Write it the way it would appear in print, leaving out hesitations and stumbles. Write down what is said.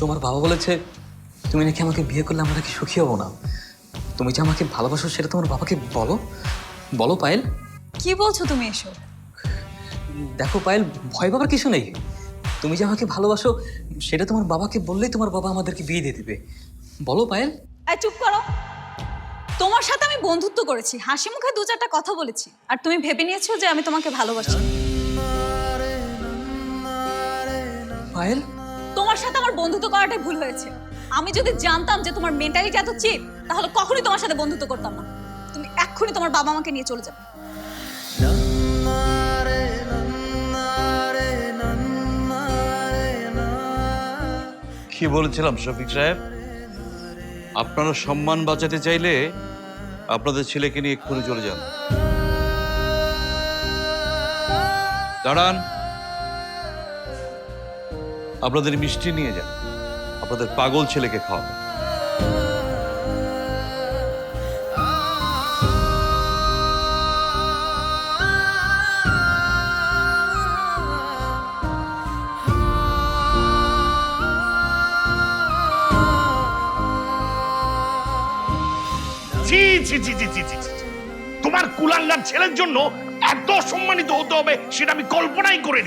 তোমার বাবা বলেছে তুমি নাকি আমাকে বিয়ে করলে আমরা নাকি সুখী হব না। তুমি যে আমাকে ভালোবাসো সেটা তোমার বাবাকে বলো। বলো পায়েল। কি বলছো তুমি এসব? দেখো পায়েল, ভয় পাবার কিছু নেই। তুমি যে আমাকে ভালোবাসো সেটা তোমার বাবাকে বললেই তোমার বাবা আমাদেরকে বিয়ে দিয়ে দেবে। বলো পায়েল। এই চুপ করো। তোমার সাথে আমি বন্ধুত্ব করেছি, হাসি মুখে দু চারটা কথা বলেছি, আর তুমি ভেবে নিয়েছো যে আমি তোমাকে ভালোবাসি। পায়েল, তোমার সাথে আমার বন্ধুত্ব করাটাই ভুল হয়েছে। আমি যদি জানতাম যে তোমার মেন্টালিটি এত চিপ, তাহলে কখনোই তোমার সাথে বন্ধুত্ব করতাম না। তুমি এক্ষুনি তোমার বাবা আমাকে নিয়ে চলে যাবে। কি বলেছিলাম শফিক সাহেব, আপনারা সম্মান বাঁচাতে চাইলে আপনাদের ছেলেকে নিয়ে এক্ষুনি চলে যান। দাঁড়ান, আপনাদের মিষ্টি নিয়ে যান, আপনাদের পাগল ছেলেকে খাওয়াবেন। ছি ছি ছি ছি ছি ছি ছি। তোমার কুলাঙ্গার ছেলের জন্য এত সম্মানিত হতে হবে সেটা আমি কল্পনাই করিনি।